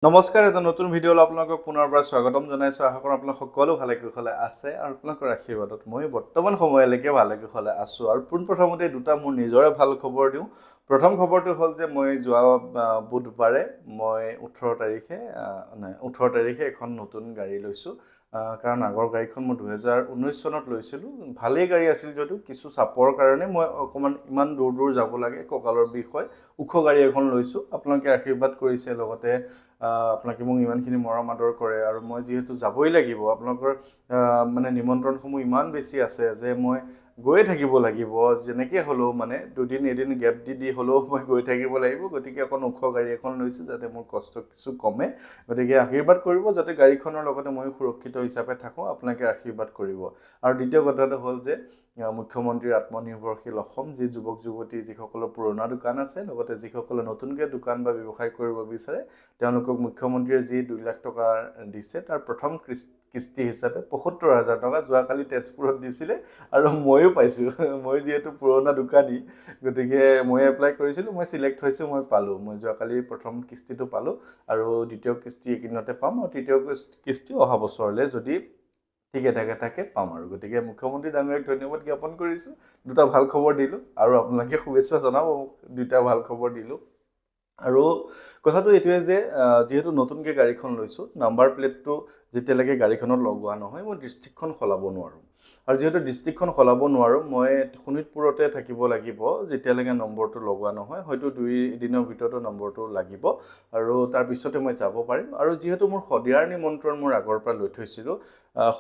নমস্কাৰ, এটা নতুন ভিডিঅ'লৈ আপোনালোকক পুনৰবাৰ স্বাগতম জনাইছোঁ। আশা কৰোঁ আপোনালোক সকলো ভালে কুশলে আছে আৰু আপোনালোকৰ আশীৰ্বাদত মই বৰ্তমান সময়লৈকে ভালে কুশলে আছোঁ। আৰু পোনপ্ৰথমতে দুটা মোৰ নিজৰে ভাল খবৰ দিওঁ। প্ৰথম খবৰটো হ'ল যে মই যোৱা বুধবাৰে মই 18 তাৰিখে এখন নতুন গাড়ী লৈছোঁ। কাৰণ আগৰ গাড়ীখন মই 2019 চনত লৈছিলোঁ। ভালেই গাড়ী আছিল যদিও কিছু চাপৰ কাৰণে মই অকণমান ইমান দূৰ যাব লাগে, কঁকালৰ বিষ হয়। ওখ গাড়ী এখন লৈছোঁ। আপোনালোকে আশীৰ্বাদ কৰিছে, লগতে আপোনালোকে মোক ইমানখিনি মৰম আদৰ কৰে আৰু মই যিহেতু যাবই লাগিব, আপোনালোকৰ মানে নিমন্ত্ৰণসমূহ ইমান বেছি আছে যে মই গৈয়ে থাকিব লাগিব। যেনেকৈ হ'লেও মানে দুদিন এদিন গেপ দি হ'লেও মই গৈ থাকিব লাগিব। গতিকে অকণ ওখ গাড়ী এখন লৈছোঁ যাতে মোৰ কষ্ট কিছু কমে। গতিকে আশীৰ্বাদ কৰিব যাতে গাড়ীখনৰ লগতে মই সুৰক্ষিত হিচাপে থাকোঁ। আপোনালোকে আশীৰ্বাদ কৰিব। আৰু দ্বিতীয় কথাটো হ'ল যে মুখ্যমন্ত্ৰীৰ আত্মনিৰ্ভৰশীল অসম, যি যুৱক যুৱতী যিসকলৰ পুৰণা দোকান আছে, লগতে যিসকলে নতুনকৈ দোকান বা ব্যৱসায় কৰিব বিচাৰে, তেওঁলোকক মুখ্যমন্ত্ৰীয়ে যি 2 লাখ টকা দিছে, তাৰ প্ৰথম কিস্তি হিচাপে ৭৫,০০০ টকা যোৱাকালি তেজপুৰত দিছিলে আৰু ময়ো পাইছোঁ। মই যিহেতু পুৰণা দোকানী, গতিকে মই এপ্লাই কৰিছিলোঁ, মই চিলেক্ট হৈছোঁ, মই পালোঁ। মই যোৱাকালি প্ৰথম কিস্তিটো পালোঁ আৰু দ্বিতীয় কিস্তি এইকেইদিনতে পাম আৰু তৃতীয় কিস্তি অহা বছৰলৈ যদি ঠিকে থাকে পাম আৰু। গতিকে মুখ্যমন্ত্ৰী ডাঙৰীয়াক ধন্যবাদ জ্ঞাপন কৰিছোঁ। দুটা ভাল খবৰ দিলোঁ আৰু আপোনালোকে শুভেচ্ছা জনাব মোক, দুটা ভাল খবৰ দিলোঁ। আৰু কথাটো এইটোৱে যে যিহেতু নতুনকৈ গাড়ীখন লৈছোঁ, নাম্বাৰ প্লেটটো যেতিয়ালৈকে গাড়ীখনত লগোৱা নহয় মই ডিষ্ট্ৰিক্টখন সলাব নোৱাৰোঁ। আৰু যিহেতু ডিষ্ট্ৰিক্টখন সলাব নোৱাৰোঁ, মই শোণিতপুৰতে থাকিব লাগিব যেতিয়ালৈকে নম্বৰটো লগোৱা নহয়। হয়তো 2 দিনৰ ভিতৰতো নম্বৰটো লাগিব আৰু তাৰপিছতে মই যাব পাৰিম। আৰু যিহেতু মোৰ শদিয়াৰ নিমন্ত্ৰণ মোৰ আগৰ পৰা লৈ থৈছিলোঁ,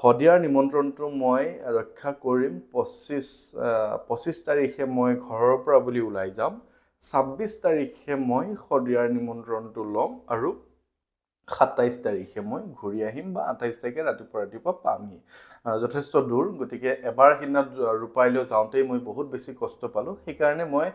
শদিয়াৰ নিমন্ত্ৰণটো মই ৰক্ষা কৰিম। 25 তাৰিখে মই ঘৰৰ পৰা বুলি ওলাই যাম। 26 তাৰিখে মই শদিয়াৰ নিমন্ত্ৰণটো ল'ম আৰু 27 তাৰিখে মই ঘূৰি আহিম বা 28 তাৰিখে ৰাতিপুৱা পামহি। যথেষ্ট দূৰ, গতিকে এবাৰ সিদিনা ৰূপাইলৈ যাওঁতেই মই বহুত বেছি কষ্ট পালোঁ। সেইকাৰণে মই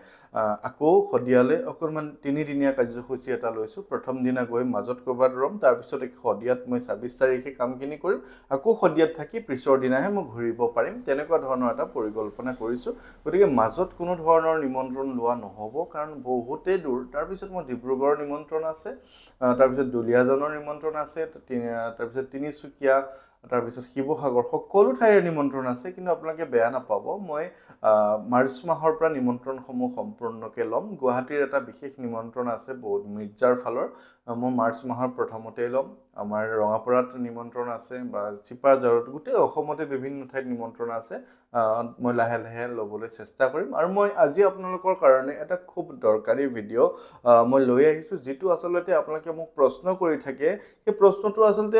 আকৌ শদিয়ালৈ অকণমান 3দিনীয়া কাৰ্যসূচী এটা লৈছোঁ। প্ৰথম দিনা গৈ মাজত ক'ৰবাত ৰ'ম, তাৰপিছত শদিয়াত মই 26 তাৰিখে কামখিনি কৰিম, আকৌ শদিয়াত থাকি পিছৰ দিনাহে মই ঘূৰিব পাৰিম। তেনেকুৱা ধৰণৰ এটা পৰিকল্পনা কৰিছোঁ। গতিকে মাজত কোনো ধৰণৰ নিমন্ত্ৰণ লোৱা নহ'ব, কাৰণ বহুতেই দূৰ। তাৰপিছত মোৰ ডিব্ৰুগড়ৰ নিমন্ত্ৰণ আছে, তাৰপিছত দুলীয়াজানৰ নিমন্ত্ৰণ আছে, তাৰপিছত তিনিচুকীয়া, তাৰপিছত শিৱসাগৰ, সকলো ঠাইৰে নিমন্ত্ৰণ আছে। কিন্তু আপোনালোকে বেয়া নাপাব, মই মাৰ্চ মাহৰ পৰা নিমন্ত্ৰণসমূহ সম্পূৰ্ণকৈ ল'ম। গুৱাহাটীৰ এটা বিশেষ নিমন্ত্ৰণ আছে বহুত মিৰ্জাৰ ফালৰ, মই মাৰ্চ মাহৰ প্ৰথমতেই ল'ম। আমাৰ ৰঙাপাৰাত নিমন্ত্ৰণ আছে বা চিপাঝাৰত, গোটেই অসমতে বিভিন্ন ঠাইত নিমন্ত্ৰণ আছে। মই লাহে লাহে ল'বলৈ চেষ্টা কৰিম। আৰু মই আজি আপোনালোকৰ কাৰণে এটা খুব দৰকাৰী ভিডিঅ' মই লৈ আহিছোঁ, যিটো আচলতে আপোনালোকে মোক প্ৰশ্ন কৰি থাকে। সেই প্ৰশ্নটো আচলতে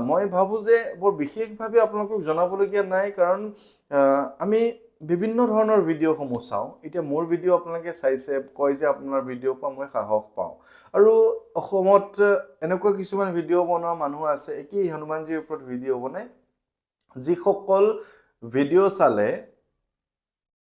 মই ভাবোঁ যে বৰ বিশেষভাৱে আপোনালোকক জনাবলগীয়া নাই, কাৰণ আমি বিভিন্ন ধৰণৰ ভিডিঅ'সমূহ চাওঁ। এতিয়া মোৰ ভিডিঅ' আপোনালোকে চাইছে, কয় যে আপোনাৰ ভিডিঅ'ৰ পৰা মই সাহস পাওঁ। আৰু অসমত এনেকুৱা কিছুমান ভিডিঅ' বনোৱা মানুহ আছে, একেই হনুমানজীৰ ওপৰত ভিডিঅ' বনায়, যিসকল ভিডিঅ' চালে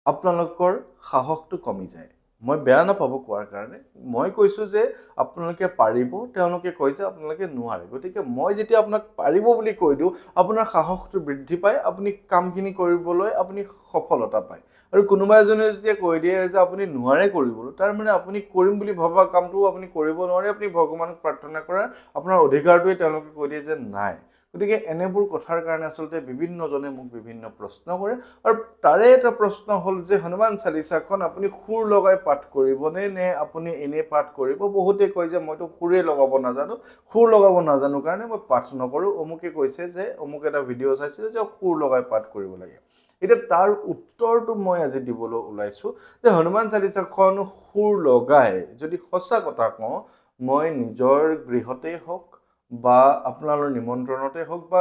আপোনালোকৰ সাহসটো কমি যায়। মই বেয়া নাপাব কোৱাৰ কাৰণে, মই কৈছোঁ যে আপোনালোকে পাৰিব, তেওঁলোকে কয় যে আপোনালোকে নোৱাৰে। গতিকে মই যেতিয়া আপোনাক পাৰিব বুলি কৈ দিওঁ, আপোনাৰ সাহসটো বৃদ্ধি পায়, আপুনি কামখিনি কৰিবলৈ আপুনি সফলতা পায়। আৰু কোনোবা এজনে যেতিয়া কৈ দিয়ে যে আপুনি নোৱাৰে কৰিবলৈ, তাৰমানে আপুনি কৰিম বুলি ভবা কামটোও আপুনি কৰিব নোৱাৰে, আপুনি ভগৱানক প্ৰাৰ্থনা কৰাৰ আপোনাৰ অধিকাৰটোৱে তেওঁলোকে কৈ দিয়ে যে নাই। গতিকে এনেবোৰ কথাৰ কাৰণে আচলতে বিভিন্নজনে মোক বিভিন্ন প্ৰশ্ন কৰে। আৰু তাৰে এটা প্ৰশ্ন হ'ল যে হনুমান চালিচাখন আপুনি সুৰ লগাই পাঠ কৰিবনে, নে আপুনি এনেই পাঠ কৰিব? বহুতে কয় যে মইতো সুৰে লগাব নাজানো, সুৰ লগাব নাজানো কাৰণে মই পাঠ নকৰোঁ। অমুকে কৈছে যে অমুক এটা ভিডিঅ' চাইছিলোঁ যে সুৰ লগাই পাঠ কৰিব লাগে। এতিয়া তাৰ উত্তৰটো মই আজি দিবলৈ ওলাইছোঁ যে হনুমান চালিচাখন সুৰ লগাই, যদি সঁচা কথা কওঁ, মই নিজৰ গৃহতেই হওক বা আপোনালোকৰ নিমন্ত্ৰণতে হওক বা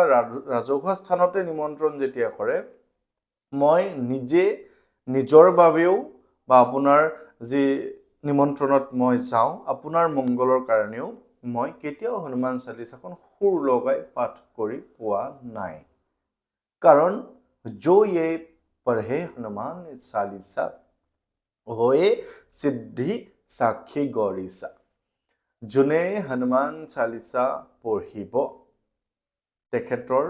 ৰাজহুৱা স্থানতে নিমন্ত্ৰণ যেতিয়া কৰে, মই নিজে নিজৰ বাবেও বা আপোনাৰ যি নিমন্ত্ৰণত মই যাওঁ আপোনাৰ মংগলৰ কাৰণেও মই কেতিয়াও হনুমান চালিচাখন সুৰ লগাই পাঠ কৰি পোৱা নাই। কাৰণ जो ये पढ़े हनुमान चालीसा होए सिद्धि साक्षी गौरीसा, যোনে হনুমান চালিচা পঢ়িব তেখেতৰ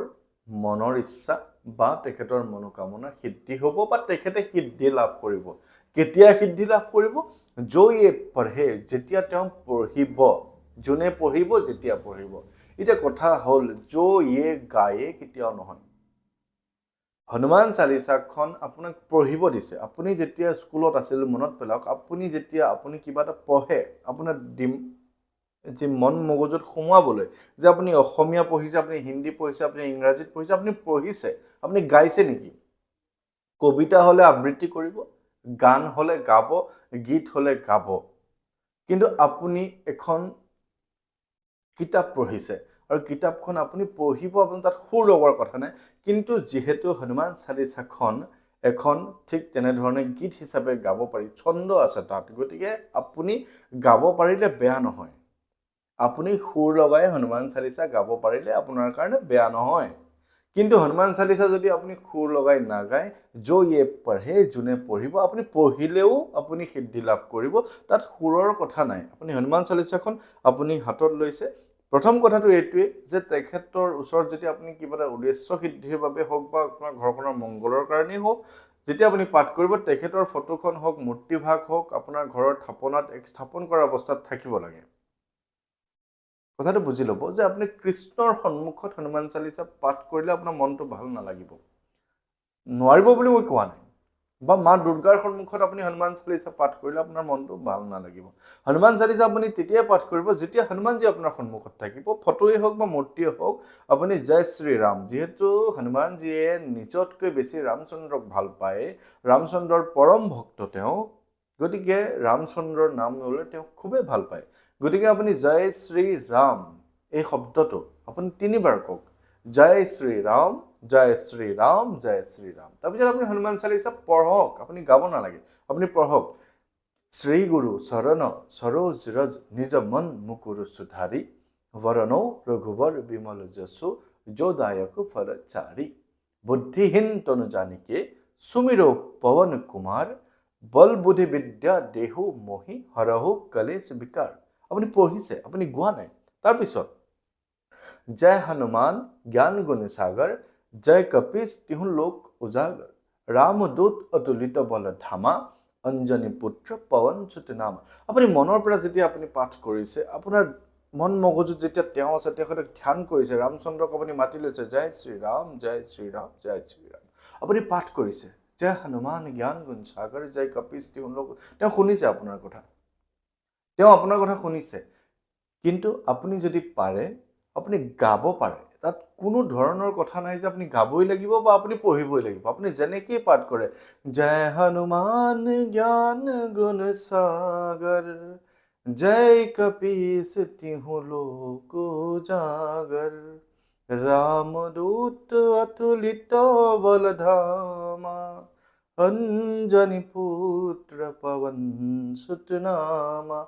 মনৰ ইচ্ছা বা তেখেতৰ মনোকামনা সিদ্ধি হ'ব বা তেখেতে সিদ্ধি লাভ কৰিব। কেতিয়া সিদ্ধি লাভ কৰিব? जो ये पढ़े, যেতিয়া তেওঁ পঢ়িব, যোনে পঢ়িব যেতিয়া পঢ়িব এটা কথা হ'ল যো ইয়ে গায়ে কেতিয়াও নহয় হনুমান চালিচাখন আপোনাক পঢ়িব দিছে আপুনি যেতিয়া স্কুলত আছিল মনত পেলাওক আপুনি যেতিয়া আপুনি কিবা এটা পঢ়ে আপোনাৰ যে মন মগজুত সোমাবলৈ যে আপুনি অসমীয়া পঢ়িছে আপুনি হিন্দী পঢ়িছে আপুনি ইংৰাজীত পঢ়িছে আপুনি পঢ়িছে আপুনি গাইছে নেকি কবিতা হলে আবৃত্তি কৰিব গান হলে গাব গীত হলে গাব কিন্তু আপুনি এখন কিতাপ পঢ়িছে আৰু কিতাপখন আপুনি পঢ়িব আপুনি তাত সুৰ লগৰ কথা নাই কিন্তু যেহেতু হনুমান চালিচাখন এখন ঠিক তেনেধৰণে গীত হিচাপে গাব পাৰি ছন্দ আছে তাত গতিকে আপুনি গাব পাৰিলে বেয়া নহয় আপুনি সুৰ লগাই হনুমান চালিচা গাব পাৰিলে আপোনাৰ কাৰণে বেয়া নহয় কিন্তু হনুমান চালিচা যদি আপুনি সুৰ লগাই নাগায় যো ইয়ে পঢ়ে যোনে পঢ়িব আপুনি পঢ়িলেও আপুনি সিদ্ধি লাভ কৰিব তাত সুৰৰ কথা নাই আপুনি হনুমান চালিচাখন আপুনি হাতত লৈছে প্ৰথম কথাটো এইটোৱে যে তেখেতৰ ওচৰত যেতিয়া আপুনি কিবা এটা উদ্দেশ্য সিদ্ধিৰ বাবে হওক বা আপোনাৰ ঘৰখনৰ মংগলৰ কাৰণেই হওক যেতিয়া আপুনি পাঠ কৰিব তেখেতৰ ফটোখন হওক মূৰ্তিভাগ হওক আপোনাৰ ঘৰৰ থাপনাত স্থাপন কৰা অৱস্থাত থাকিব লাগে কথাটো বুজি ল'ব যে আপুনি কৃষ্ণৰ সন্মুখত হনুমান চালিচা পাঠ কৰিলে আপোনাৰ মনটো ভাল নালাগিব নোৱাৰিব বুলি মই কোৱা নাই বা মা দুৰ্গাৰ সন্মুখত আপুনি হনুমান চালিচা পাঠ কৰিলে আপোনাৰ মনটো ভাল নালাগিব হনুমান চালিচা আপুনি তেতিয়াই পাঠ কৰিব যেতিয়া হনুমানজী আপোনাৰ সন্মুখত থাকিব ফটোই হওক বা মূৰ্তিয়ে হওক আপুনি জয় শ্ৰী ৰাম যিহেতু হনুমানজীয়ে নিজতকৈ বেছি ৰামচন্দ্ৰক ভাল পায় ৰামচন্দ্ৰৰ পৰম ভক্ত তেওঁ গতিকে ৰামচন্দ্ৰৰ নাম ল'লে তেওঁ খুবেই ভাল পায় গতিকে আপুনি জয় শ্ৰী ৰাম এই শব্দটো আপুনি তিনিবাৰ কওক জয় শ্ৰী ৰাম জয় শ্ৰী ৰাম জয় শ্ৰী ৰাম তাৰপিছত আপুনি হনুমান চালিচা পঢ়ক আপুনি গাব নালাগে আপুনি পঢ়ক শ্ৰী গুৰু চৰণ সৰোজ ৰজ নিজ মন মুকুৰ সুধাৰি वरणो रघुवर विमल जसु जो दायक फल चारी बुद्धिहीन तनु जानिके सुमिरो पवन कुमार बल बुद्धि विद्या देहु मोहि हरहु कलेश विकार আপুনি পঢ়িছে আপুনি গোৱা নাই তাৰপিছত जय हनुमान ज्ञान गुण सागर जय कपीस तिहु लोक उजागर रामदूत अतुलित बल धामा अंजनी पुत्र पवन सुत नाम আপুনি মনৰ পৰা যেতিয়া আপুনি পাঠ কৰিছে আপোনাৰ মন মগজুত যেতিয়া তেওঁ আছে তেখেতক ধ্যান কৰিছে ৰামচন্দ্ৰক আপুনি মাতি লৈছে জয় শ্ৰীৰাম জয় শ্ৰীৰাম জয় শ্ৰীৰাম আপুনি পাঠ কৰিছে জয় হনুমান জ্ঞান গুণ সাগৰ জয় কপীস তিহু লোক তেওঁ শুনিছে আপোনাৰ কথা শুনিছে কিন্তু আপুনি যদি পাৰে আপুনি গাব পাৰে তাত কোনো ধৰণৰ কথা নাই যে আপুনি গাবই লাগিব বা আপুনি পঢ়িবই লাগিব আপুনি যেনেকৈ পাঠ কৰে জয় হনুমান জ্ঞান গুণ সাগৰ जय कपीस तिहु लोक उजागर रामदूत अतुलित बल धामा अंजनी पुत्र पवन सुत नामा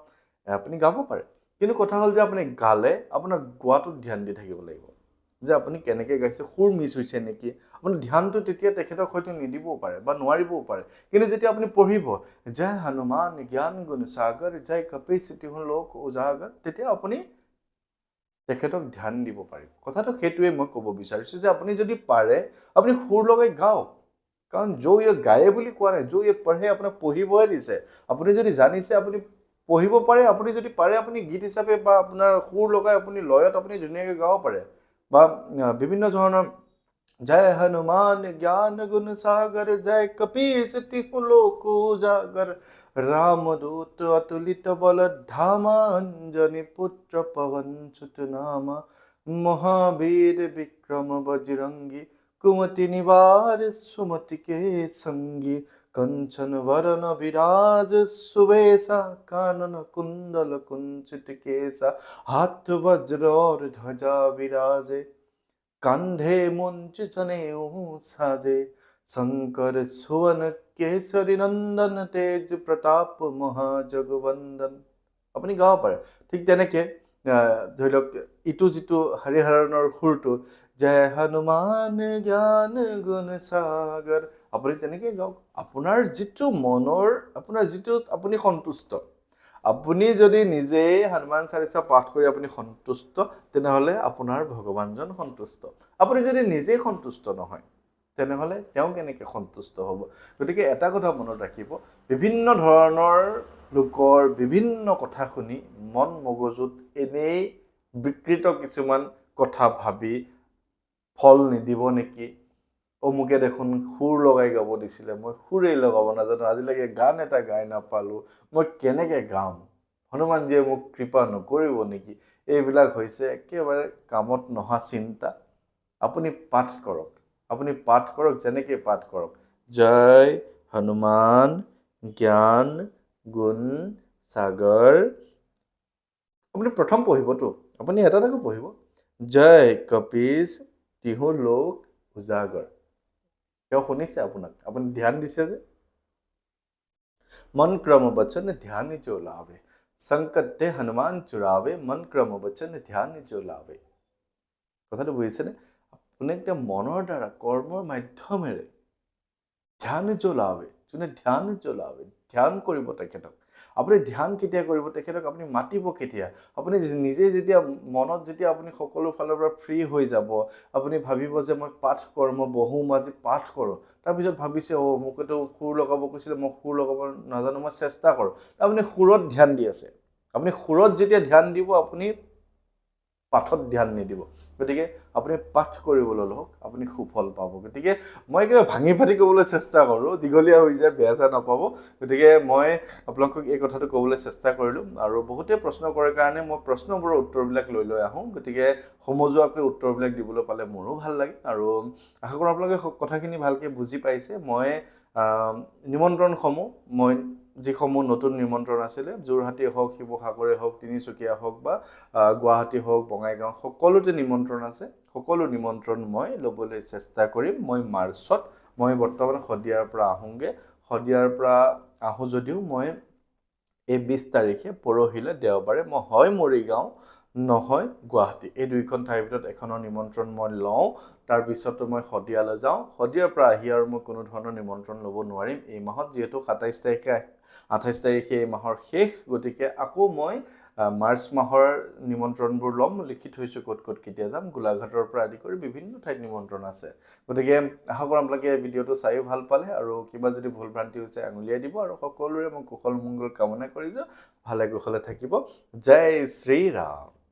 আপুনি গাব পাৰে কিন্তু কথা হ'ল যে আপুনি গালে আপোনাৰ গোৱাটোত ধ্যান দি থাকিব লাগিব যে আপুনি কেনেকৈ গাইছে সুৰ মিছ হৈছে নেকি আপুনি ধ্যানটো তেতিয়া তেখেতক হয়তো নিদিবও পাৰে বা নোৱাৰিবও পাৰে কিন্তু যেতিয়া আপুনি পঢ়িব জয় হনুমান জ্ঞান গুণ সাগৰ জয় কপীস তিহু লোক উজাগৰ তেতিয়া আপুনি তেখেতক ধ্যান দিব পাৰিব কথাটো সেইটোৱে মই ক'ব বিচাৰিছোঁ যে আপুনি যদি পাৰে আপুনি সুৰ লগাই গাওক কাৰণ যো ইয়ে গায়ে বুলি কোৱা নাই যো ইয়ে পঢ়ে আপোনাক পঢ়িবহে দিছে আপুনি যদি জানিছে আপুনি পঢ়িব পাৰে আপুনি যদি পাৰে আপুনি গীত হিচাপে বা আপোনাৰ সুৰ লগাই আপুনি লয়ত আপুনি ধুনীয়াকৈ গাব পাৰে বা বিভিন্ন ধৰণৰ जय हनुमान ज्ञान गुण सागर जय कपीस तिहु लोक उजागर रामदूत अतुलित बल धामा अंजनी पुत्र पवन सुत नामा महावीर विक्रम बजरंगी कुमति निवार सुमति के संगी कंचन वरण विराज सुवेशा कानन कुंडल कुंचित केसा हाथ वज्र और ध्वजा विराजे कांधे मुंच चने साजे शंकर सुवन केसरी नंदन तेज प्रताप महाजगवंदन আপুনি গাব পাৰে ঠিক তেনেকে ধৰি লওক ইটো যিটো হৰিহৰণৰ সুৰটো জয় হনুমান জ্ঞান গুণ সাগৰ আপুনি তেনেকে গাওক আপোনাৰ যিটো মনৰ আপোনাৰ যিটো আপুনি সন্তুষ্ট আপুনি যদি নিজেই হনুমান চালিচা পাঠ কৰি আপুনি সন্তুষ্ট তেনেহলে আপোনাৰ ভগৱানজন সন্তুষ্ট আপুনি যদি নিজেই সন্তুষ্ট নহয় তেনেহলে তেওঁ কেনেকৈ সন্তুষ্ট হ'ব গতিকে এটা কথা মনত ৰাখিব বিভিন্ন ধৰণৰ লোকৰ বিভিন্ন কথা শুনি মন মগজুত এনেই বিকৃত কিছুমান কথা ভাবি ফল নিদিব নেকি অমুকে দেখোন সুৰ লগাই গাব দিছিলে মই সুৰেই লগাব নাজানো আজিলৈকে গান এটা গাই নাপালোঁ মই কেনেকৈ গাম হনুমানজীয়ে মোক কৃপা নকৰিব নেকি এইবিলাক হৈছে একেবাৰে কামত নহা চিন্তা আপুনি পাঠ কৰক যেনেকৈ পাঠ কৰক জয় হনুমান জ্ঞান গুণ সাগৰ আপুনি প্ৰথম পঢ়িবতো আপুনি এটাকো পঢ়িব জয় কপীশ তিহু লোক উজাগৰ তেওঁ শুনিছে আপোনাক আপুনি ধ্যান দিছে যে मन क्रम वचन ध्यान जो लावे संकट ते हनुमान चुरावे मन क्रम वचन ध्यान जो लावे কথাটো বুজিছেনে আপুনি একটা মনৰ দ্বাৰা কৰ্মৰ মাধ্যমেৰে ধ্যান जो लावे যোনে ধ্যান जो लावे ধ্যান কৰিব তেখেতক আপুনি ধ্যান কেতিয়া কৰিব তেখেতক আপুনি মাতিব কেতিয়া আপুনি নিজে যেতিয়া মনত যেতিয়া আপুনি সকলো ফালৰ পৰা ফ্ৰী হৈ যাব আপুনি ভাবিব যে মই পাঠ কৰ্ম বহু আজি পাঠ কৰোঁ তাৰপিছত ভাবিছে মোকেতো সুৰ লগাব কৈছিলে মই সুৰ লগাব নাজানো মই চেষ্টা কৰোঁ আপুনি সুৰত ধ্যান দি আছে আপুনি সুৰত যেতিয়া ধ্যান দিব আপুনি পাঠত ধ্যান নিদিব গতিকে আপুনি পাঠ কৰিবলৈ লওক আপুনি সুফল পাব গতিকে মই কিবা ভাঙি পাতি ক'বলৈ চেষ্টা কৰোঁ দীঘলীয়া হৈ যায় বেয়া চা নাপাব গতিকে মই আপোনালোকক এই কথাটো ক'বলৈ চেষ্টা কৰিলোঁ আৰু বহুতে প্ৰশ্ন কৰে কাৰণে মই প্ৰশ্নবোৰৰ উত্তৰবিলাক লৈ আহোঁ গতিকে সমজুৱাকৈ উত্তৰবিলাক দিবলৈ পালে মোৰো ভাল লাগে আৰু আশা কৰোঁ আপোনালোকে কথাখিনি ভালকৈ বুজি পাইছে মই নিমন্ত্ৰণসমূহ মই যিসমূহ নতুন নিমন্ত্ৰণ আছিলে যোৰহাটী হওক শিৱসাগৰে হওক তিনিচুকীয়া হওক বা গুৱাহাটী হওক বঙাইগাঁও সকলোতে নিমন্ত্ৰণ আছে সকলো নিমন্ত্ৰণ মই ল'বলৈ চেষ্টা কৰিম মই মাৰ্চত মই বৰ্তমান শদিয়াৰ পৰা আহোঁগৈ শদিয়াৰ পৰা আহোঁ যদিও মই এই 20 তাৰিখে পৰহিলে দেওবাৰে মই হয় মৰিগাঁও নহয় গুৱাহাটী এই দুইখন ঠাইৰ ভিতৰত এখনৰ নিমন্ত্ৰণ মই লওঁ তাৰপিছতো মই শদিয়ালৈ যাওঁ শদিয়াৰ পৰা আহি আৰু মই কোনো ধৰণৰ নিমন্ত্ৰণ ল'ব নোৱাৰিম এই মাহত যিহেতু 27 তাৰিখে 28 তাৰিখে এই মাহৰ শেষ গতিকে আকৌ মই মাৰ্চ মাহৰ নিমন্ত্ৰণবোৰ ল'ম লিখি থৈছোঁ ক'ত কেতিয়া যাম গোলাঘাটৰ পৰা আদি কৰি বিভিন্ন ঠাইত নিমন্ত্ৰণ আছে গতিকে আশা কৰোঁ আপোনালোকে এই ভিডিঅ'টো চাইও ভাল পালে আৰু কিবা যদি ভুল ভ্ৰান্তি হৈছে আঙুলিয়াই দিব আৰু সকলোৰে মই কুশল মংগল কামনা কৰিছোঁ ভালে কুশলে থাকিব জয় শ্ৰী ৰাম